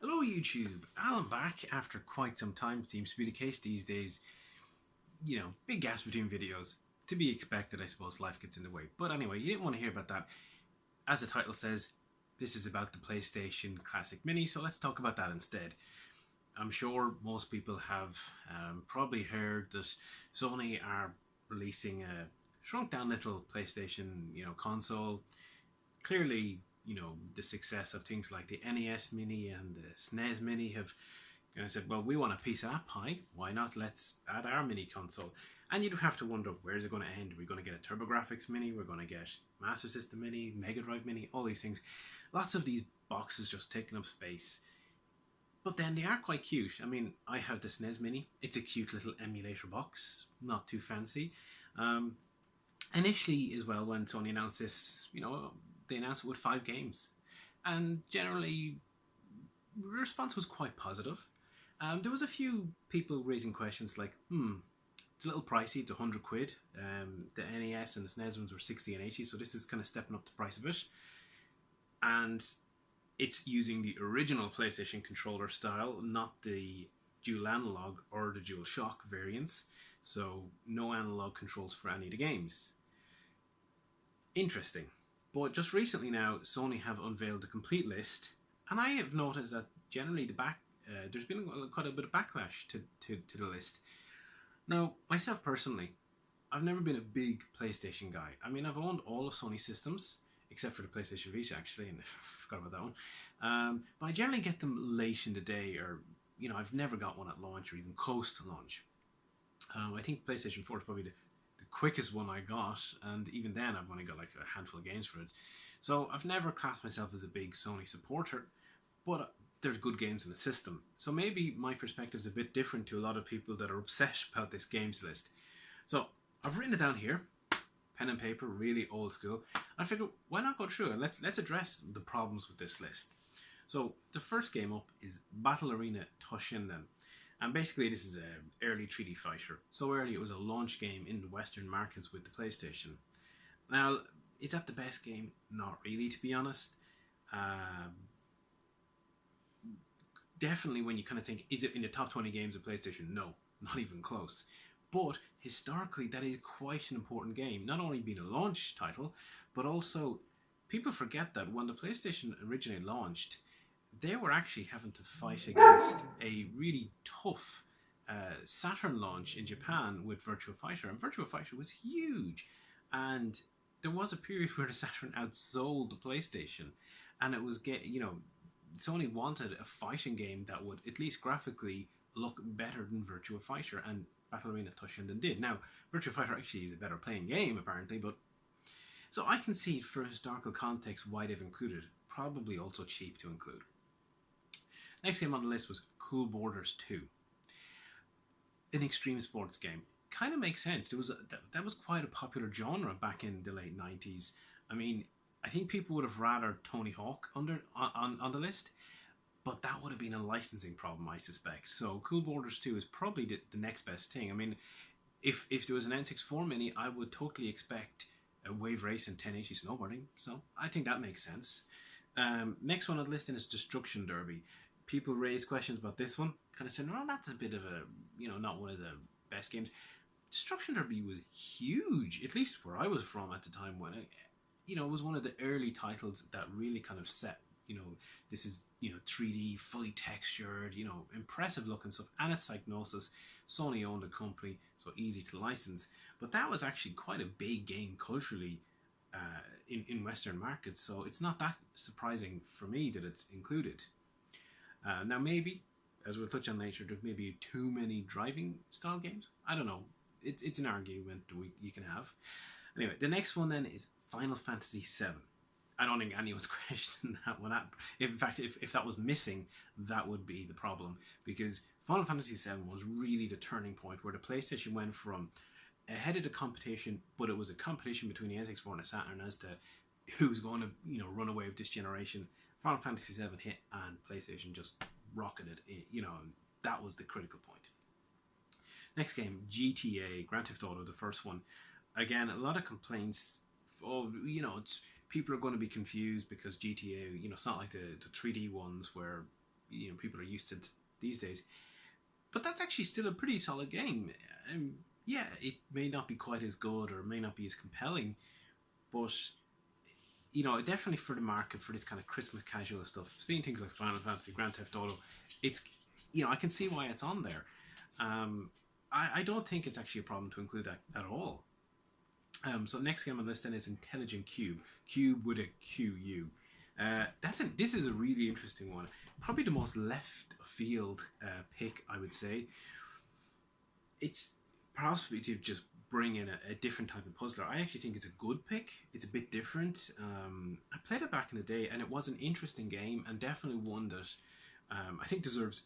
Hello YouTube, Alan back after quite some time. Seems to be the case these days. Big gaps between videos. To be expected, I suppose. Life gets in the way. But anyway, you didn't want to hear about that. As the title says, this is about the PlayStation Classic Mini, so let's talk about that instead. I'm sure most people have probably heard that Sony are releasing a shrunk down little PlayStation, console. Clearly, the success of things like the NES Mini and the SNES Mini have kind of said, well, we want a piece of that pie. Why not? Let's add our mini console. And you'd have to wonder, where's it going to end? Are we going to get a TurboGrafx Mini? We're going to get Master System Mini, Mega Drive Mini, all these things. Lots of these boxes just taking up space. But then they are quite cute. I mean, I have the SNES Mini. It's a cute little emulator box, not too fancy. Initially, as well, when Sony announced this, they announced it with 5 games. And generally, the response was quite positive. There was a few people raising questions like, it's a little pricey, it's 100 quid. The NES and the SNES ones were 60 and 80, so this is kind of stepping up the price of it. And it's using the original PlayStation controller style, not the dual analog or the dual shock variants. So no analog controls for any of the games. Interesting. But just recently now, Sony have unveiled a complete list, and I have noticed that generally there's been quite a bit of backlash to the list. Now, myself personally, I've never been a big PlayStation guy. I mean, I've owned all of Sony systems, except for the PlayStation Vita actually, and I forgot about that one. But I generally get them late in the day, or I've never got one at launch or even close to launch. I think PlayStation 4 is probably the quickest one I got, and even then I've only got like a handful of games for it. So I've never classed myself as a big Sony supporter, but there's good games in the system. So maybe my perspective is a bit different to a lot of people that are upset about this games list. So I've written it down here, pen and paper, really old school. I figured, why not go through it? Let's address the problems with this list. So the first game up is Battle Arena Toshinden. And basically this is an early 3D fighter. So early it was a launch game in the Western markets with the PlayStation. Now, is that the best game? Not really, to be honest. Definitely when you kind of think, is it in the top 20 games of PlayStation? No, not even close. But historically, that is quite an important game. Not only being a launch title, but also people forget that when the PlayStation originally launched, they were actually having to fight against a really tough Saturn launch in Japan with Virtua Fighter, and Virtua Fighter was huge, and there was a period where the Saturn outsold the PlayStation, and it was Sony wanted a fighting game that would at least graphically look better than Virtua Fighter, and Battle Arena Toshinden did. Now, Virtua Fighter actually is a better playing game apparently, but so I can see for historical context why they've included. Probably also cheap to include. Next game on the list was Cool Borders 2. An extreme sports game. Kind of makes sense. That was quite a popular genre back in the late 90s. I mean, I think people would have rather Tony Hawk on the list, but that would have been a licensing problem, I suspect. So Cool Borders 2 is probably the next best thing. I mean, if there was an N64 Mini, I would totally expect a wave race and 1080 snowboarding. So I think that makes sense. Next one on the list is Destruction Derby. People raise questions about this one, kind of saying, well, that's a bit of a, not one of the best games. Destruction Derby was huge, at least where I was from at the time when it was one of the early titles that really kind of set, this is, 3D, fully textured, impressive looking stuff, and it's Psygnosis. Sony owned the company, so easy to license. But that was actually quite a big game culturally in Western markets, so it's not that surprising for me that it's included. Now maybe, as we'll touch on later, there's maybe too many driving style games. I don't know. It's an argument you can have. Anyway, the next one then is Final Fantasy VII. I don't think anyone's questioning that one. In fact, if that was missing, that would be the problem, because Final Fantasy VII was really the turning point where the PlayStation went from ahead of the competition, but it was a competition between the N64 and the Saturn as to who's going to run away with this generation. Final Fantasy VII hit and PlayStation just rocketed it, and that was the critical point. Next game, GTA, Grand Theft Auto, the first one. Again, a lot of complaints. It's people are going to be confused because GTA, it's not like the 3D ones where people are used to these days. But that's actually still a pretty solid game. Yeah, it may not be quite as good or may not be as compelling, but definitely for the market for this kind of Christmas casual stuff, seeing things like Final Fantasy, Grand Theft Auto, it's I can see why it's on there. I don't think it's actually a problem to include that at all. So next game on the list then is Intelligent Cube. Cube with a QU. This is a really interesting one. Probably the most left field pick, I would say. It's possibly to just bring in a different type of puzzler. I actually think it's a good pick. It's a bit different. I played it back in the day, and it was an interesting game, and definitely one that I think deserves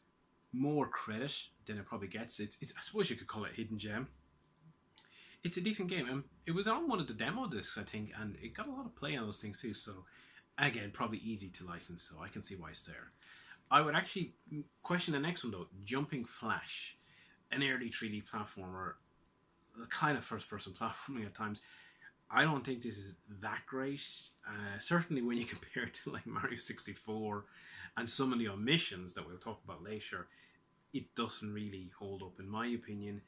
more credit than it probably gets. It's I suppose you could call it a hidden gem. It's a decent game, and it was on one of the demo discs, I think, and it got a lot of play on those things too. So again, probably easy to license, so I can see why it's there. I would actually question the next one though. Jumping Flash, an early 3D platformer, kind of first-person platforming at times. I don't think this is that great. Certainly when you compare it to like Mario 64 and some of the omissions that we'll talk about later, it doesn't really hold up in my opinion.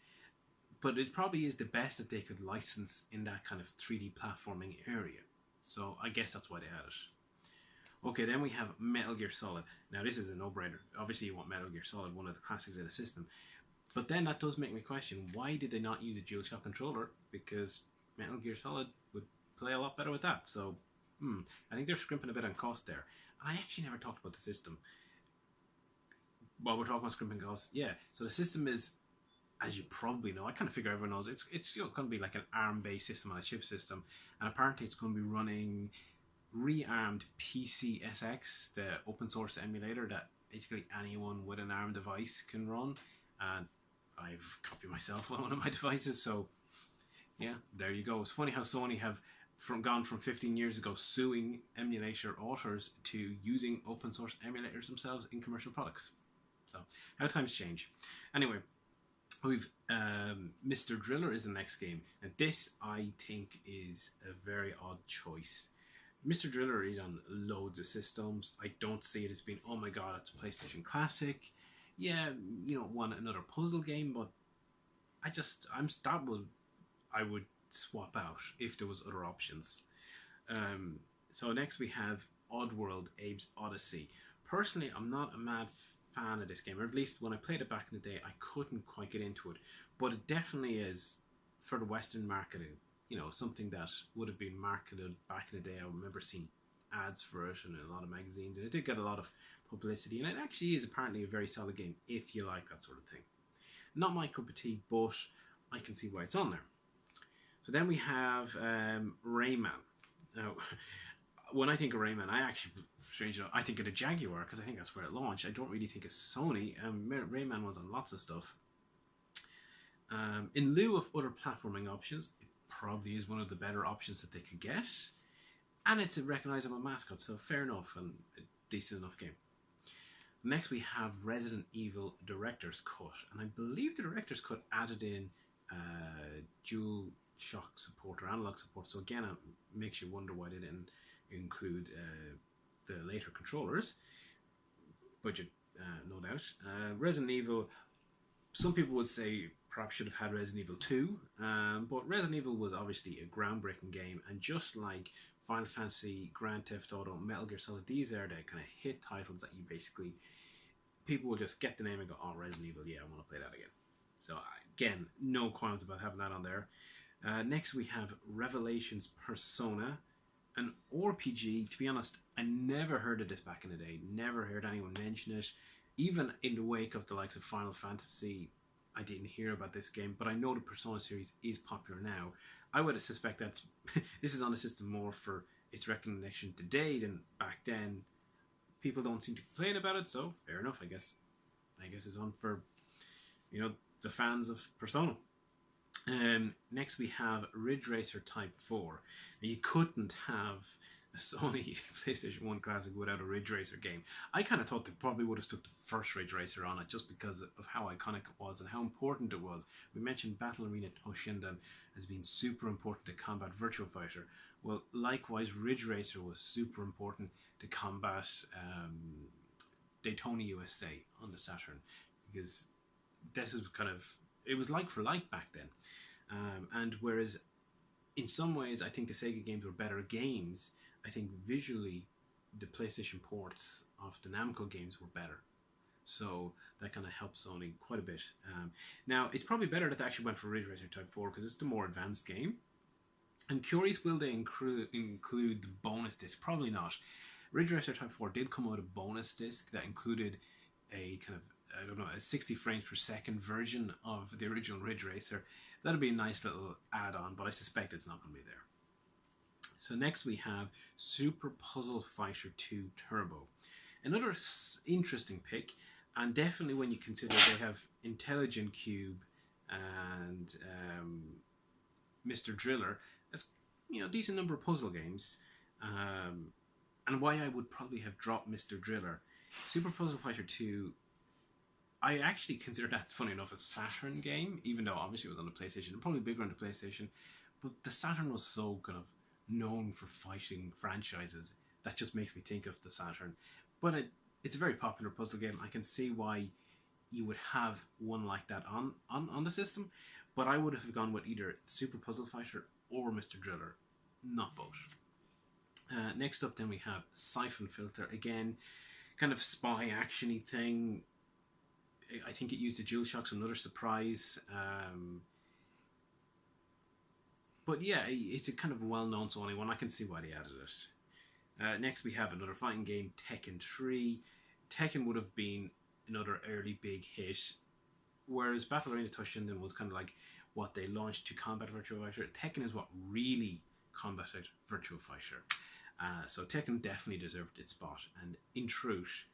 But it probably is the best that they could license in that kind of 3D platforming area. So I guess that's why they had it. Okay, then we have Metal Gear Solid. Now this is a no-brainer. Obviously you want Metal Gear Solid, one of the classics of the system. But then that does make me question, why did they not use a DualShock controller? Because Metal Gear Solid would play a lot better with that. So, I think they're scrimping a bit on cost there. And I actually never talked about the system. While we're talking about scrimping costs, yeah. So the system is, as you probably know, I kind of figure everyone knows, it's going to be like an ARM-based system on a chip system. And apparently it's going to be running rearmed PCSX, the open source emulator that basically anyone with an ARM device can run. And I've copied myself on one of my devices, so yeah, there you go. It's funny how Sony have gone from 15 years ago suing emulator authors to using open source emulators themselves in commercial products. So how times change. Anyway, we've Mr. Driller is the next game, and this I think is a very odd choice. Mr. Driller is on loads of systems. I don't see it as being, oh my god, it's a PlayStation classic. Yeah, want another puzzle game, but I would swap out if there was other options. So next we have Oddworld, Abe's Odyssey. Personally, I'm not a mad fan of this game, or at least when I played it back in the day, I couldn't quite get into it. But it definitely is, for the Western marketing, something that would have been marketed back in the day. I remember seeing ads for it in a lot of magazines, and it did get a lot of publicity, and it actually is apparently a very solid game if you like that sort of thing. Not my cup of tea, but I can see why it's on there. So then we have Rayman. Now, when I think of Rayman, I think of the Jaguar, because I think that's where it launched. I don't really think of Sony. Rayman was on lots of stuff. In lieu of other platforming options, it probably is one of the better options that they could get. And it's a recognizable mascot, so fair enough and a decent enough game. Next we have Resident Evil Director's Cut, and I believe the Director's Cut added in dual shock support or analog support, so again it makes you wonder why they didn't include the later controllers. Budget, no doubt. Resident Evil, some people would say perhaps should have had Resident Evil 2, but Resident Evil was obviously a groundbreaking game, and just like Final Fantasy, Grand Theft Auto, Metal Gear Solid, these are the kind of hit titles that you basically, people will just get the name and go, oh, Resident Evil, yeah, I want to play that again. So again, no qualms about having that on there. Next we have Revelations Persona, an RPG. To be honest, I never heard of this back in the day, never heard anyone mention it. Even in the wake of the likes of Final Fantasy, I didn't hear about this game, but I know the Persona series is popular now. I would suspect that this is on the system more for its recognition today than back then. People don't seem to complain about it, so fair enough, I guess. I guess it's on for, the fans of Persona. Next we have Ridge Racer Type 4. You couldn't have a Sony PlayStation 1 classic without a Ridge Racer game. I kind of thought they probably would have stuck the first Ridge Racer on it just because of how iconic it was and how important it was. We mentioned Battle Arena Toshinden as being super important to combat Virtua Fighter. Well, likewise, Ridge Racer was super important to combat Daytona USA on the Saturn, because this is kind of, it was like for like back then. And whereas in some ways I think the Sega games were better games, I think visually the PlayStation ports of the Namco games were better. So that kind of helps Sony quite a bit. Now, it's probably better that they actually went for Ridge Racer Type 4 because it's the more advanced game. I'm curious, will they include the bonus disc? Probably not. Ridge Racer Type 4 did come out a bonus disc that included a kind of, I don't know, a 60 frames per second version of the original Ridge Racer. That'll be a nice little add-on, but I suspect it's not going to be there. So next we have Super Puzzle Fighter 2 Turbo. Another interesting pick, and definitely when you consider they have Intelligent Cube and Mr. Driller, that's, you know, decent number of puzzle games. And why I would probably have dropped Mr. Driller. Super Puzzle Fighter 2, I actually consider that, funny enough, a Saturn game, even though obviously it was on the PlayStation, and probably bigger on the PlayStation. But the Saturn was so kind of known for fighting franchises, that just makes me think of the Saturn. But it's a very popular puzzle game. I can see why you would have one like that on the system, but I would have gone with either Super Puzzle Fighter or Mr. Driller, not both. Next up then we have Siphon Filter. Again, kind of spy action-y thing. I think it used the DualShock, so another surprise. But yeah, it's a kind of well-known Sony one. I can see why they added it. Next we have another fighting game, Tekken 3. Tekken would have been another early big hit, whereas Battle Arena Toshinden was kind of like what they launched to combat Virtua Fighter. Tekken is what really combated Virtua Fighter. So Tekken definitely deserved its spot. And in truth,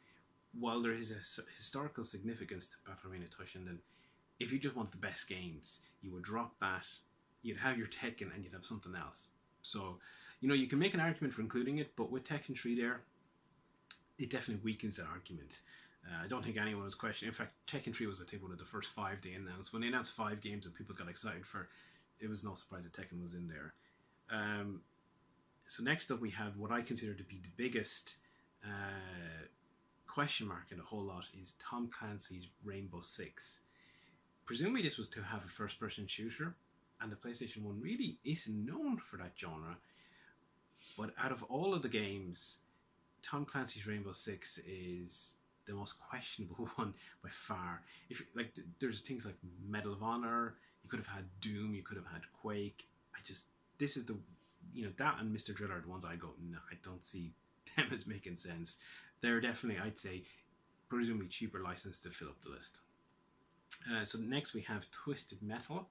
while there is a historical significance to Battle Arena Toshinden, if you just want the best games, you would drop that, you'd have your Tekken, and you'd have something else. So, you know, you can make an argument for including it, but with Tekken 3 there, it definitely weakens that argument. I don't think anyone was questioning. In fact, Tekken 3 was, I think, one of the first 5 they announced. When they announced 5 games that people got excited for, it was no surprise that Tekken was in there. So next up we have what I consider to be the biggest question mark in the whole lot is Tom Clancy's Rainbow Six. Presumably this was to have a first-person shooter, and the PlayStation 1 really isn't known for that genre. But out of all of the games, Tom Clancy's Rainbow Six is the most questionable one by far. If like, there's things like Medal of Honor, you could have had Doom, you could have had Quake. This is the, you know, that and Mr. Driller are the ones I go, no, I don't see them as making sense. They're definitely, I'd say, presumably cheaper license to fill up the list. So next we have Twisted Metal.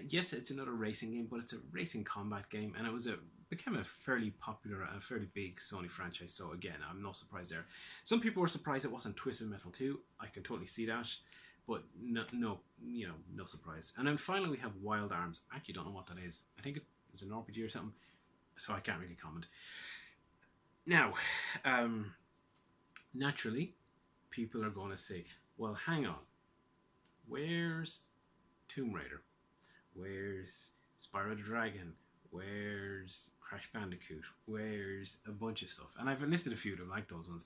Yes, it's another racing game, but it's a racing combat game, and it became a fairly popular, a fairly big Sony franchise. So again, I'm not surprised there. Some people were surprised it wasn't Twisted Metal 2. I can totally see that, but no, you know, no surprise. And then finally we have Wild Arms. I actually don't know what that is. I think it's an RPG or something, so I can't really comment. Now, naturally, people are going to say, well, hang on, where's Tomb Raider? Where's Spyro the Dragon? Where's Crash Bandicoot? Where's a bunch of stuff? And I've listed a few of them, like those ones.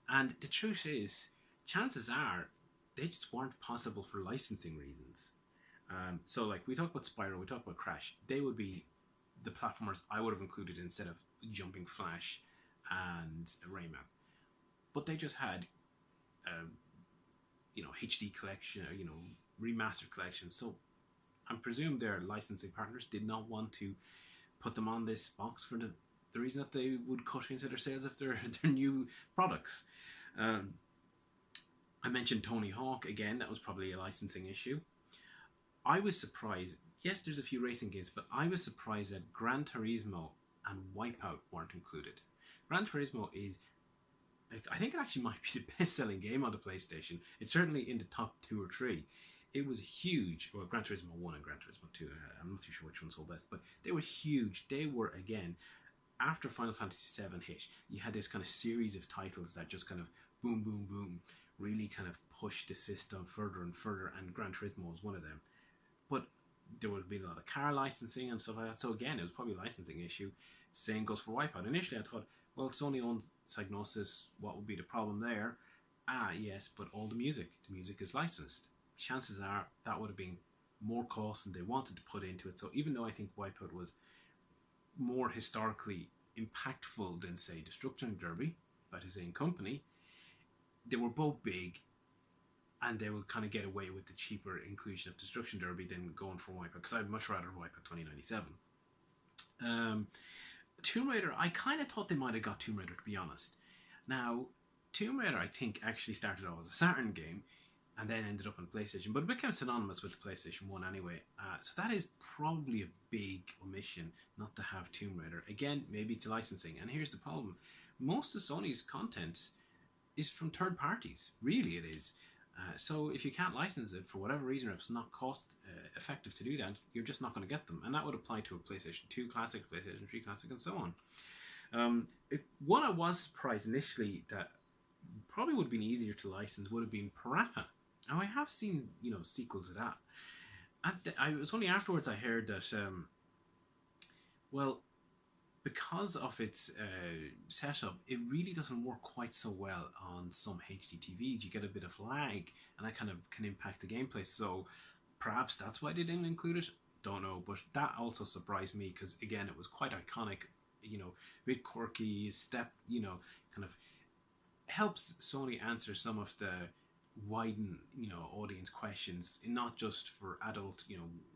And the truth is, chances are, they just weren't possible for licensing reasons. So like, we talk about Spyro, we talk about Crash. They would be the platformers I would have included instead of Jumping Flash and Rayman. But they just had, you know, HD collection, you know, remastered collections. So I presume their licensing partners did not want to put them on this box for the reason that they would cut into their sales of their new products. I mentioned Tony Hawk again. That was probably a licensing issue. I was surprised. Yes, there's a few racing games, but I was surprised that Gran Turismo and Wipeout weren't included. Gran Turismo is, I think it actually might be the best-selling game on the PlayStation. It's certainly in the top 2 or 3. It was huge. Well, Gran Turismo 1 and Gran Turismo 2, I'm not too sure which one sold best, but they were huge. They were, again, after Final Fantasy VII hit, you had this kind of series of titles that just kind of boom, boom, boom, really kind of pushed the system further and further, and Gran Turismo was one of them. But there would be a lot of car licensing and stuff like that, so again, it was probably a licensing issue. Same goes for Wipeout. Initially, I thought, well, Sony owns Psygnosis, what would be the problem there? yes, but all the music is licensed. Chances are that would have been more cost than they wanted to put into it. So even though I think Wipeout was more historically impactful than, say, Destruction Derby by the same company, they were both big, and they would kind of get away with the cheaper inclusion of Destruction Derby than going for Wipeout, because I'd much rather Wipeout 2097. Tomb Raider, I kind of thought they might have got Tomb Raider, to be honest. Now, Tomb Raider, I think, actually started off as a Saturn game and then ended up on PlayStation, but it became synonymous with the PlayStation 1 anyway. So that is probably a big omission not to have Tomb Raider. Again, maybe it's licensing. And here's the problem. Most of Sony's content is from third parties. Really, it is. So if you can't license it for whatever reason, or if it's not cost effective to do that, you're just not going to get them. And that would apply to a PlayStation 2 Classic, PlayStation 3 Classic, and so on. One I was surprised initially that probably would have been easier to license would have been Parappa. Now, I have seen, sequels of that. It was only afterwards I heard that, because of its setup, it really doesn't work quite so well on some HD TVs. You get a bit of lag, and that kind of can impact the gameplay. So perhaps that's why they didn't include it. Don't know, but that also surprised me because, again, it was quite iconic. A bit quirky, kind of helps Sony answer some of the widen audience questions, not just for adult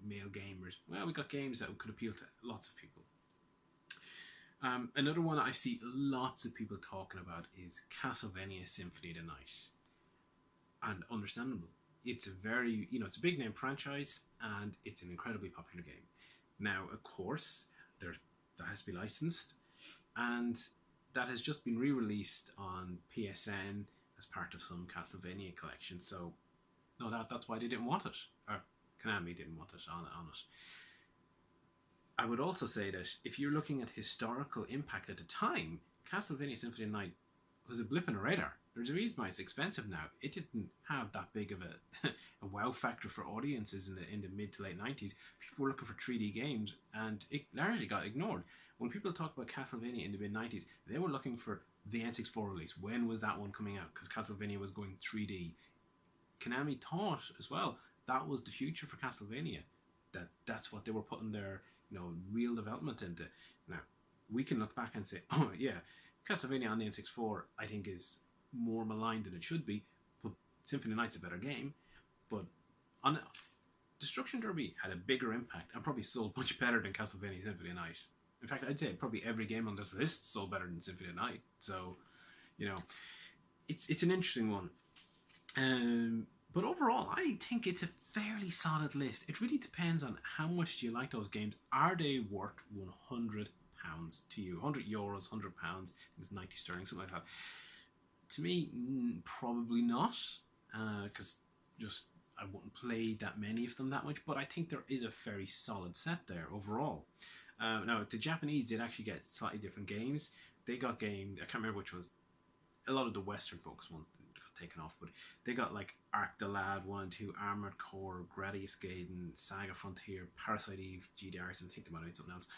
male gamers. Well, we got games that could appeal to lots of people. Another one I see lots of people talking about is Castlevania Symphony of the Night, and understandable. It's a very it's a big name franchise, and it's an incredibly popular game. Now, of course, that has to be licensed, and that has just been re-released on PSN as part of some Castlevania collection. So, no, that's why they didn't want it. Or Konami didn't want it on it. I would also say that if you're looking at historical impact at the time, Castlevania Symphony of the Night was a blip in the radar. There's a reason why it's expensive now. It didn't have that big of a wow factor for audiences in the mid to late 90s. People were looking for 3D games, and it largely got ignored. When people talk about Castlevania in the mid 90s, they were looking for the N64 release. When was that one coming out? Because Castlevania was going 3D. Konami thought as well that was the future for Castlevania. That's what they were putting their real development into. Now, we can look back and say, oh yeah, Castlevania on the N64 I think is more maligned than it should be, but Symphony of the Night's a better game. But on Destruction Derby had a bigger impact and probably sold much better than Castlevania Symphony of the Night. In fact, I'd say probably every game on this list sold better than Symphony of the Night. So, it's an interesting one. But overall, I think it's a fairly solid list. It really depends on how much do you like those games. Are they worth £100 to you? €100, £100, I think it's 90 sterling, something like that. To me, probably not, because I wouldn't play that many of them that much. But I think there is a very solid set there overall. Now, the Japanese did actually get slightly different games. They got games, I can't remember which ones. A lot of the Western focused ones got taken off, but they got like Arc the Lad 1 and 2, Armored Core, Gradius Gaiden, Saga Frontier, Parasite Eve, GDRs, and I think they might have made something else.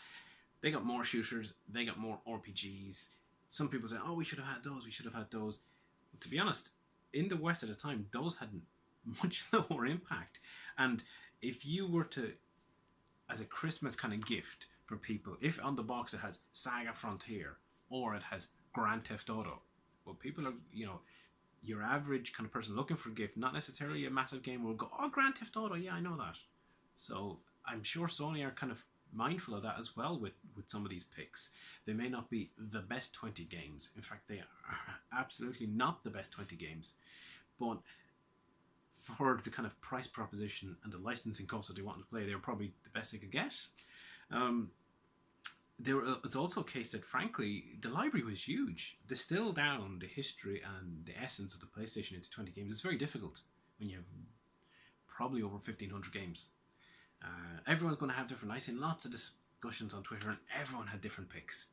They got more shooters, they got more RPGs. Some people say, oh, we should have had those. But to be honest, in the West at the time, those had much lower impact. And if you were to, as a Christmas kind of gift for people, if on the box it has Saga Frontier or it has Grand Theft Auto, well, people are, your average kind of person looking for a gift, not necessarily a massive game, will go, oh, Grand Theft Auto, yeah, I know that. So I'm sure Sony are kind of mindful of that as well with some of these picks. They may not be the best 20 games. In fact, they are absolutely not the best 20 games. But for the kind of price proposition and the licensing costs that they want to play, they're probably the best they could get. It's also a case that, frankly, the library was huge. Distill down the history and the essence of the PlayStation into 20 games is very difficult when you have probably over 1,500 games. Everyone's going to have different. I seen lots of discussions on Twitter, and everyone had different picks.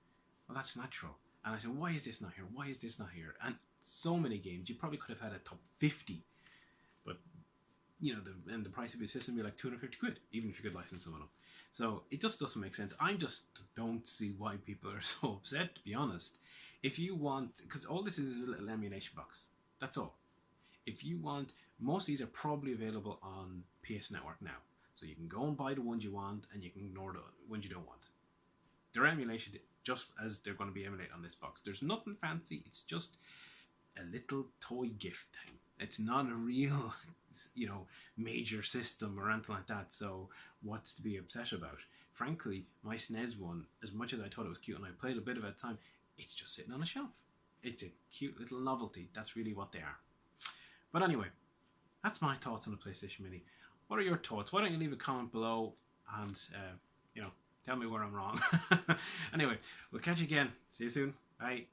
Well, that's natural. And I said, why is this not here? Why is this not here? And so many games, you probably could have had a top 50. But, the price of your system would be like 250 quid, even if you could license some of them. So it just doesn't make sense. I just don't see why people are so upset, to be honest. If you want, because all this is a little emulation box. That's all. if you want, most of these are probably available on PS Network now. So you can go and buy the ones you want, and you can ignore the ones you don't want. They're emulated just as they're going to be emulated on this box. There's nothing fancy. It's just a little toy gift thing. It's not a real, major system or anything like that. So what's to be upset about? Frankly, my SNES one, as much as I thought it was cute and I played a bit of it at the time, it's just sitting on a shelf. It's a cute little novelty. That's really what they are. But anyway, that's my thoughts on the PlayStation Mini. What are your thoughts? Why don't you leave a comment below and, tell me where I'm wrong. Anyway, we'll catch you again. See you soon. Bye.